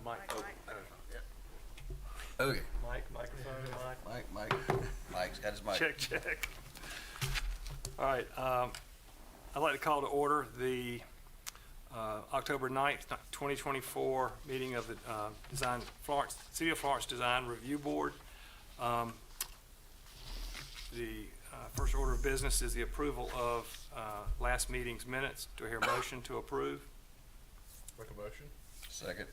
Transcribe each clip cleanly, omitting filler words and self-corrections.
Mike. Mike. Okay. Mike, microphone, Mike. Mike's got his mic. Check. All right, I'd like to call to order the October 9th, 2024 meeting of the City of Florence Design Review Board. The first order of business is the approval of last meeting's minutes. Do I hear a motion to approve? Make a motion. Second.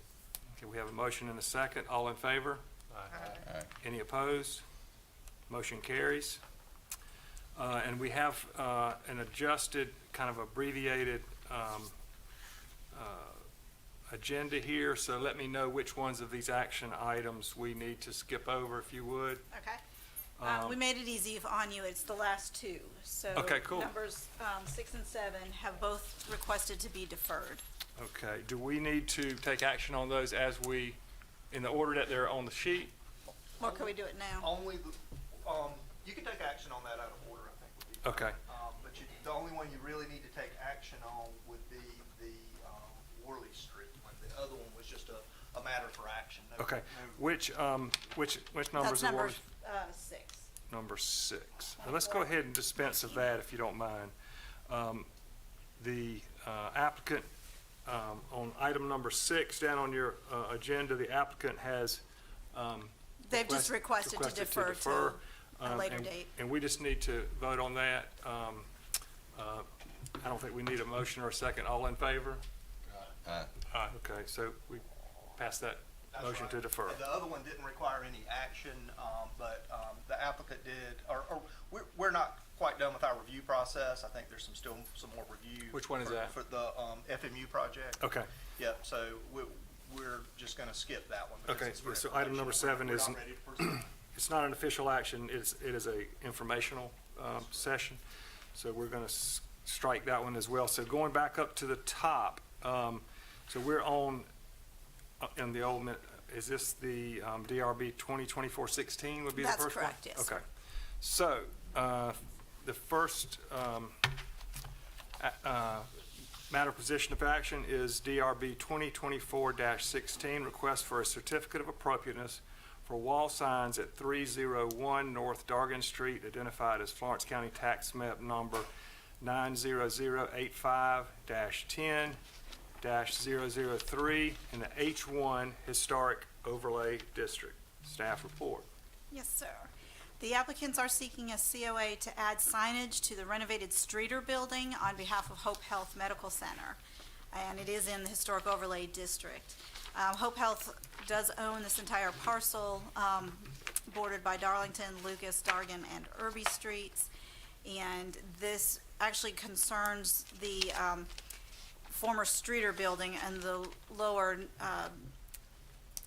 Okay, we have a motion and a second. All in favor? Aye. Aye. Any opposed? Motion carries. And we have an adjusted, kind of abbreviated agenda here, so let me know which ones of these action items we need to skip over, if you would. Okay. We made it easy on you. It's the last two. So Okay, cool. numbers 6 and 7 have both requested to be deferred. Okay, do we need to take action on those as we, in the order that they're on the sheet? Or can we do it now? Only, you can take action on that out of order, I think would be fine. Okay. But the only one you really need to take action on would be the Worley Street one. The other one was just a matter for action. Okay, which numbers That's are number worth? 6. Number 6. Now, let's go ahead and dispense of that, if you don't mind. The applicant, on item number 6, down on your agenda, the applicant has They've just requested to defer to a later date. And we just need to vote on that. I don't think we need a motion or a second. All in favor? Aye. Aye. Okay, so we pass that That's motion right. to defer. The other one didn't require any action, but the applicant did, or we're not quite done with our review process. I think there's still some more review. Which one is that? For the FMU project. Okay. Yep, so we're just gonna skip that one. because Okay, it's for so item number information. 7 We're is, not ready to proceed. it's not an official action, it is a informational session. So we're going to strike that one as well. So going back up to the top, so we're on, in the old, is this the DRB 2024-16 would be the That's first one? correct, yes. Okay. So the first matter of position of action is DRB 2024-16, request for a certificate of appropriateness for wall signs at 301 North Dargan Street, identified as Florence County Tax Map number 90085-10-003 in the H1 Historic Overlay District. Staff report. Yes, sir. The applicants are seeking a COA to add signage to the renovated Streeter building on behalf of Hope Health Medical Center, and it is in the Historic Overlay District. Hope Health does own this entire parcel, bordered by Darlington, Lucas, Dargan, and Irby Streets, and this actually concerns the former Streeter building and the lower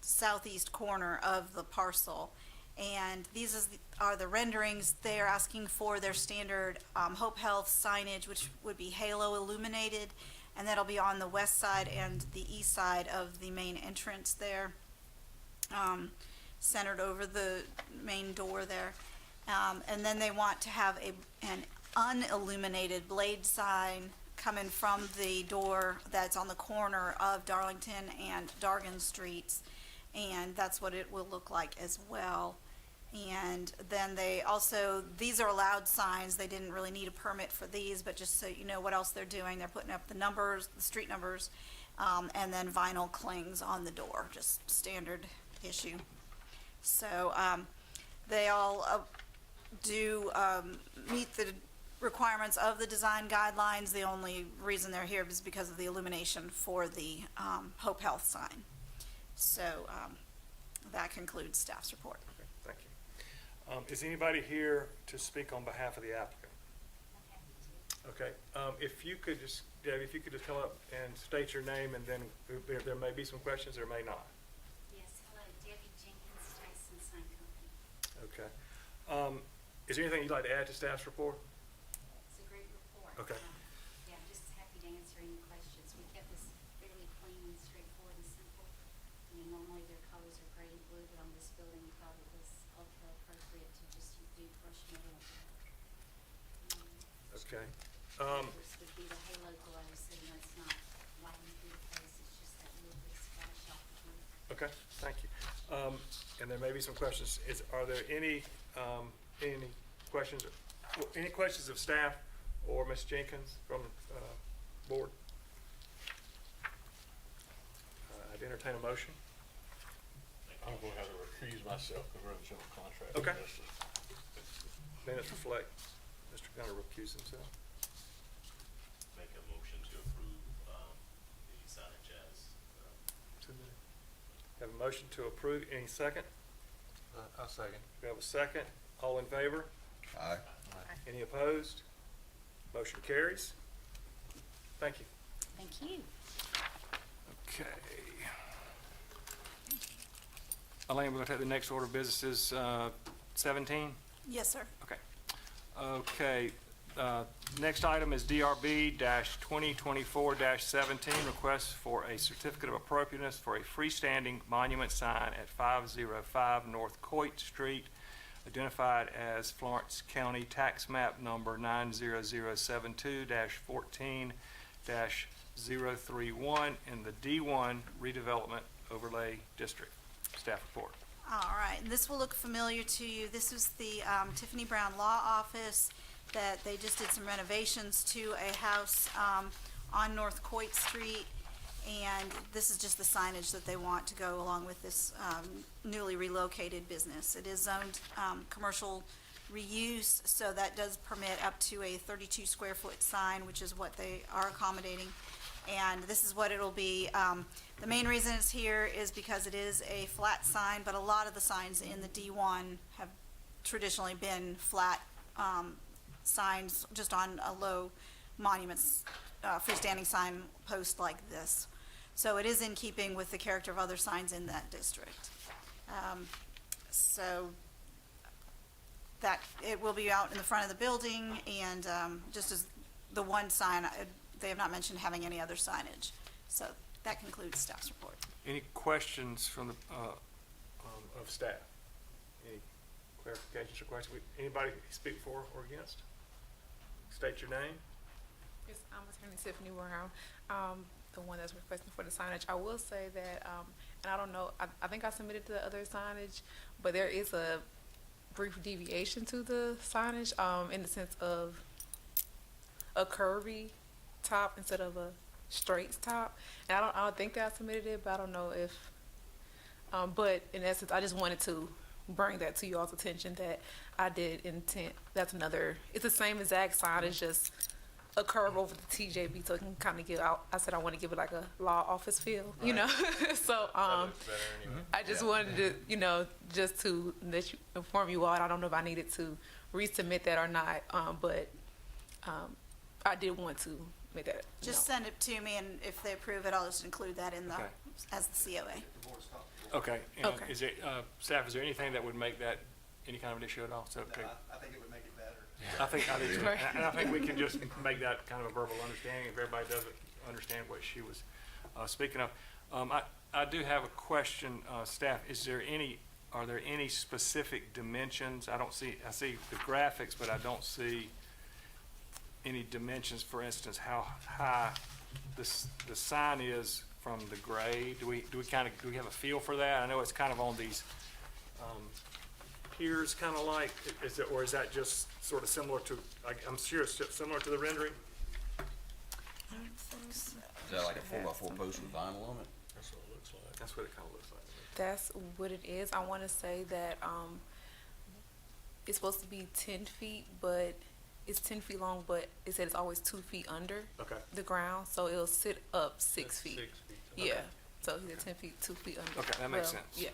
southeast corner of the parcel. And these are the renderings. They are asking for their standard Hope Health signage, which would be halo illuminated, and that'll be on the west side and the east side of the main entrance there, centered over the main door there. And then they want to have an unilluminated blade sign coming from the door that's on the corner of Darlington and Dargan Streets, and that's what it will look like as well. And then they also, these are allowed signs. They didn't really need a permit for these, but just so you know what else they're doing, they're putting up the numbers, the street numbers, and then vinyl clings on the door, just standard issue. So they all do meet the requirements of the design guidelines. The only reason they're here is because of the illumination for the Hope Health sign. So that concludes staff's report. Okay, thank you. Is anybody here to speak on behalf of the applicant? Okay, if you could just, Debbie, if you could just come up and state your name, and then there may be some questions, there may not. Yes, hello, Debbie Jenkins, Tyson Sign Company. Okay. Is there anything you'd like to add to staff's report? It's a great report. Okay. Yeah, I'm just happy to answer any questions. We kept this fairly clean and straightforward and simple. You know, normally their colors are gray and blue, but on this building we thought it was ultra appropriate to just do brushed metal. Okay. This would be the halo glow, so you know it's not lighting through the face, it's just that little bit of splash off the roof. Okay, thank you. And there may be some questions. Are there any questions, any questions of staff or Ms. Jenkins from, board? I'd entertain a motion. I'm gonna have to recuse myself because we're in the general contract. Okay. Minutes reflect, Mr. Gunner recused himself. Make a motion to approve, the signage as, Have a motion to approve. Any second? I'll second. We have a second. All in favor? Aye. Any opposed? Motion carries. Thank you. Thank you. Okay. Elaine, we're going to take the next order of business is 17? Yes, sir. Okay. Okay. Next item is DRB-2024-17, request for a certificate of appropriateness for a freestanding monument sign at 505 North Coit Street, identified as Florence County Tax Map Number 90072-14-031 in the D1 Redevelopment Overlay District. Staff report. All right, and this will look familiar to you. This is the Tiffany Brown Law Office that they just did some renovations to a house on North Coit Street. And this is just the signage that they want to go along with this newly relocated business. It is zoned commercial reuse, so that does permit up to a 32 square foot sign, which is what they are accommodating. And this is what it'll be. The main reason it's here is because it is a flat sign, but a lot of the signs in the D1 have traditionally been flat signs just on a low monuments, freestanding sign post like this. So it is in keeping with the character of other signs in that district. So that, it will be out in the front of the building, and just as the one sign, they have not mentioned having any other signage. So that concludes staff's report. Any questions from the, of staff? Any clarifications or questions? Anybody speak for or against? State your name. Yes, I'm Attorney Tiffany Brown, the one that's requesting for the signage. I will say that, and I don't know, I think I submitted the other signage, but there is a brief deviation to the signage, in the sense of a curvy top instead of a straight top. And I don't think that I submitted it, but I don't know if, but in essence, I just wanted to bring that to y'all's attention that I did intend, that's another, it's the same exact sign, it's just a curve over the TJB, so it can kind of give out, I said I want to give it like a law office feel, you know? So, That looks better anyway. I just wanted to, you know, just to let you, inform you all, I don't know if I needed to resubmit that or not, but I did want to make that, you Just know. send it to me, and if they approve it, I'll just include that in the, Okay. as the COA. Okay. And Okay. is it, staff, is there anything that would make that any kind of an issue at all? So, okay. I think it would make it better. I think, Right. and I think we can just make that kind of a verbal understanding if everybody doesn't understand what she was speaking of. I do have a question, staff. Are there any specific dimensions? I see the graphics, but I don't see any dimensions. For instance, how high the sign is from the grade. Do we have a feel for that? I know it's kind of on these piers, kind of like, or is that just sort of similar to, I'm sure it's similar to the rendering? Is that like a 4x4 post with vinyl on it? That's what it looks like. That's what it kind of looks like. That's what it is. I want to say that it's supposed to be 10 feet, but it's 10 feet long, but it said it's always 2 feet under Okay. the ground, so it'll sit up 6 feet. 6 feet. Yeah, so he said 10 feet, 2 feet under. Okay, that makes Well, sense. Yeah,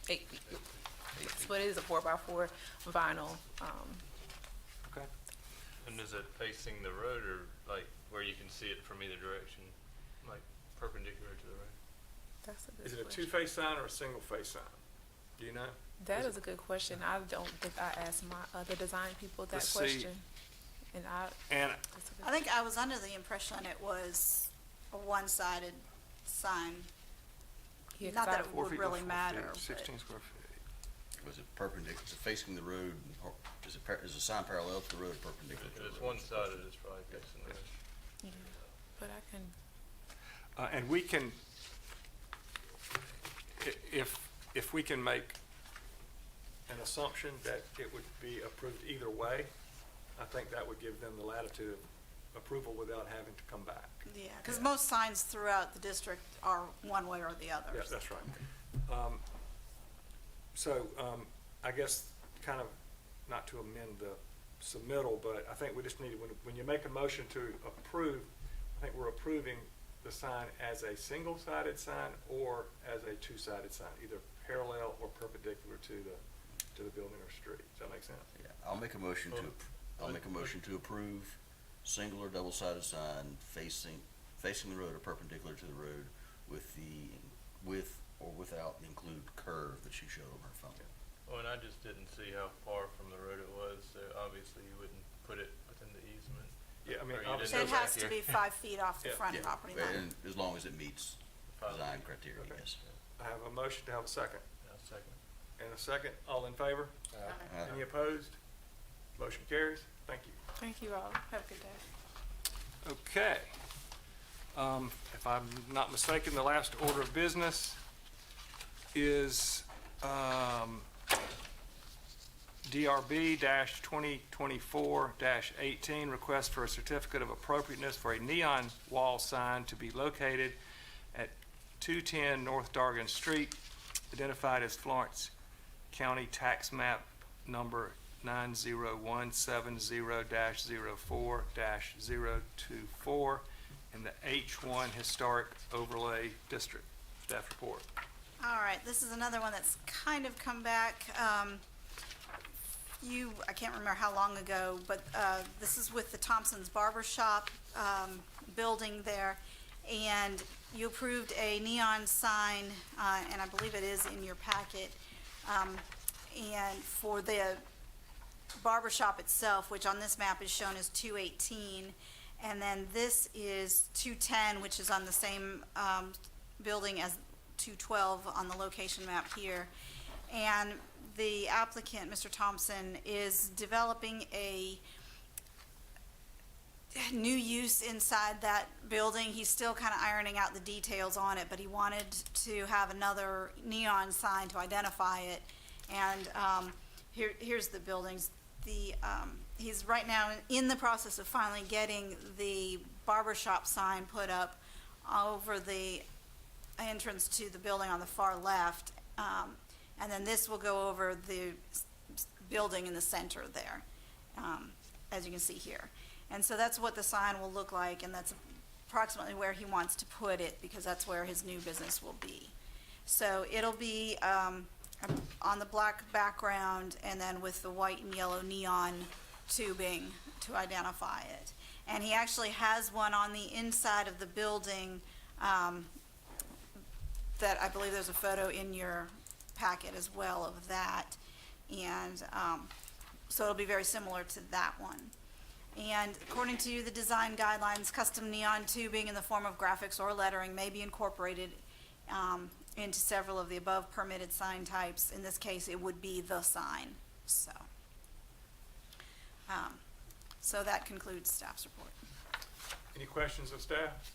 8 feet. But it is a 4x4 vinyl. Okay. And is it facing the road or like where you can see it from either direction, like perpendicular to the road? That's a good Is it a question. two-face sign or a single-face sign? Do you know? That is a good question. I don't think I asked my other design people that Let's see. question. And And that's a good I think I was under the impression it was a one-sided sign. yeah, 'cause Not that I- it 4 would feet by really 4 matter, feet, but- 16 square feet. Was it perpendicular, is it facing the road, or is the sign parallel to the road or perpendicular to If the it's road? one-sided, it's probably facing the road. yeah. But I can, And we can, if we can make an assumption that it would be approved either way, I think that would give them the latitude of approval without having to come back. Yeah, because most signs throughout the district are one way or the other. Yeah, that's right. I guess kind of, not to amend the submittal, but I think we just need, when you make a motion to approve, I think we're approving the sign as a single-sided sign or as a two-sided sign, either parallel or perpendicular to the building or street. Does that make sense? Yeah, I'll make a motion to approve single or double-sided sign facing the road or perpendicular to the road with or without the include curve that she showed on her phone. Well, and I just didn't see how far from the road it was, so obviously you wouldn't put it within the easement. Yeah, I mean, Or you didn't obviously- It know has back to here. be 5 feet off the Yeah. front Yeah, property line. and as long as it meets design criteria, Okay. yes. I have a motion to have a second. I'll second. And a second, all in favor? Any opposed? Motion carries. Thank you. Thank you all. Have a good day. Okay. If I'm not mistaken, the last order of business is DRB-2024-18, request for a certificate of appropriateness for a neon wall sign to be located at 210 North Dargan Street, identified as Florence County Tax Map number 90170-04-024 in the H1 Historic Overlay District. Staff report. All right, this is another one that's kind of come back. I can't remember how long ago, but this is with the Thompson's Barber Shop building there. And you approved a neon sign, and I believe it is in your packet. And for the barber shop itself, which on this map is shown as 218, and then this is 210, which is on the same building as 212 on the location map here. And the applicant, Mr. Thompson, is developing a new use inside that building. He's still kind of ironing out the details on it, but he wanted to have another neon sign to identify it. And here's the buildings. He's right now in the process of finally getting the barbershop sign put up over the entrance to the building on the far left. And then this will go over the building in the center there, as you can see here. And so that's what the sign will look like, and that's approximately where he wants to put it, because that's where his new business will be. So it'll be on the black background and then with the white and yellow neon tubing to identify it. And he actually has one on the inside of the building that I believe there's a photo in your packet as well of that. And so it'll be very similar to that one. And according to the design guidelines, custom neon tubing in the form of graphics or lettering may be incorporated into several of the above permitted sign types. In this case, it would be the sign. So that concludes staff's report. Any questions of staff?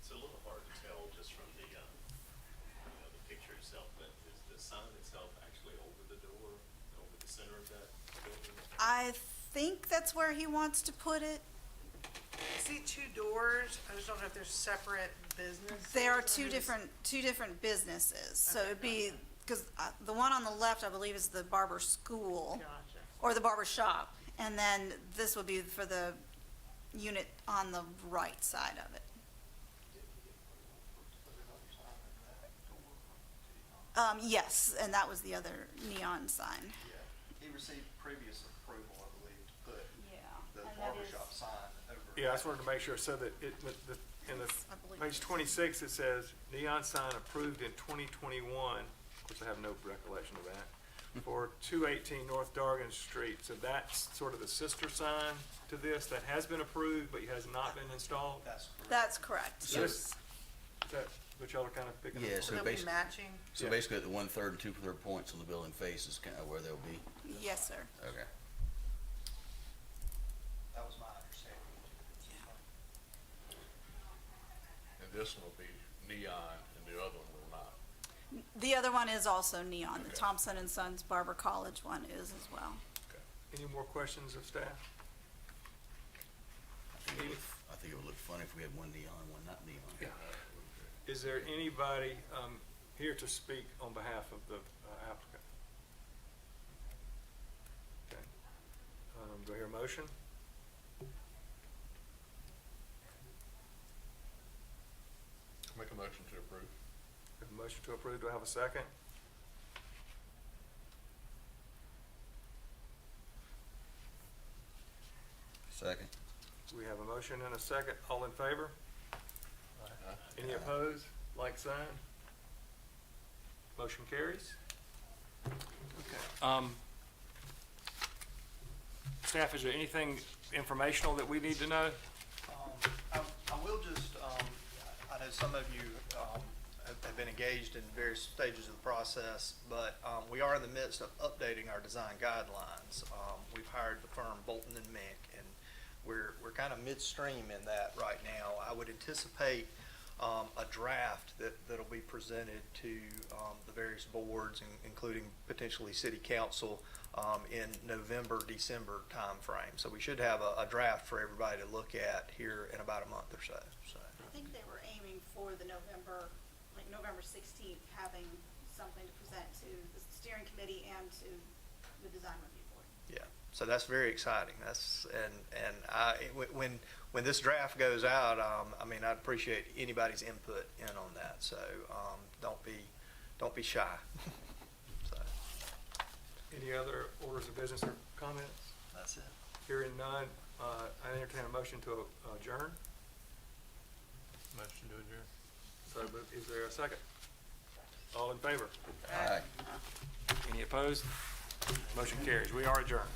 It's a little hard to tell just from the, the picture itself, but is the sign itself actually over the door, over the center of that building? I think that's where he wants to put it. I see two doors, I just don't know if they're separate businesses. There are or two just- different businesses. So Okay, it'd be, because the one on the left, I believe, is the barber school. Gotcha. Or the barber shop, and then this would be for the unit on the right side of it. Yes, and that was the other neon sign. Yeah, he received previous approval, I believe, to put Yeah. the barbershop sign over. Yeah, I just wanted to make sure, so that in the I believe page it's- 26, it says neon sign approved in 2021. Of course, I have no recollection of that. For 218 North Dargan Street. So that's sort of the sister sign to this that has been approved but has not been installed? That's correct. That's correct. So- Yes. Is that what y'all are kind of picking up? Yeah, on? so They'll be basi- matching. So Yeah. basically, at the 1/3 and 2/3 points on the building face is kind of where they'll be. Yes, sir. Okay. That was my understanding. And this one will be neon and the other one will not. The other one is also neon. The Thompson and Sons Barber College one is as well. Any more questions of staff? I think it would look funny if we had one neon, one not neon. Is there anybody here to speak on behalf of the applicant? Okay. Do I hear a motion? Make a motion to approve. Have a motion to approve. Do I have a second? Second. We have a motion and a second. All in favor? Any opposed? Like sign? Motion carries. Okay. Staff, is there anything informational that we need to know? I will just, I know some of you have been engaged in various stages of the process, but we are in the midst of updating our design guidelines. We've hired the firm Bolton and Mink, and we're kind of midstream in that right now. I would anticipate a draft that'll be presented to the various boards, including potentially city council, in November, December timeframe. So we should have a draft for everybody to look at here in about a month or so. I think they were aiming for the November 16th, having something to present to the steering committee and to the design review board. Yeah, so that's very exciting. When this draft goes out, I mean, I'd appreciate anybody's input in on that. So don't be shy. So Any other orders of business or comments? that's it. Hearing none, I entertain a motion to adjourn. Motion to adjourn. So, but is there a second? All in favor? Aye. Any opposed? Motion carries. We are adjourned.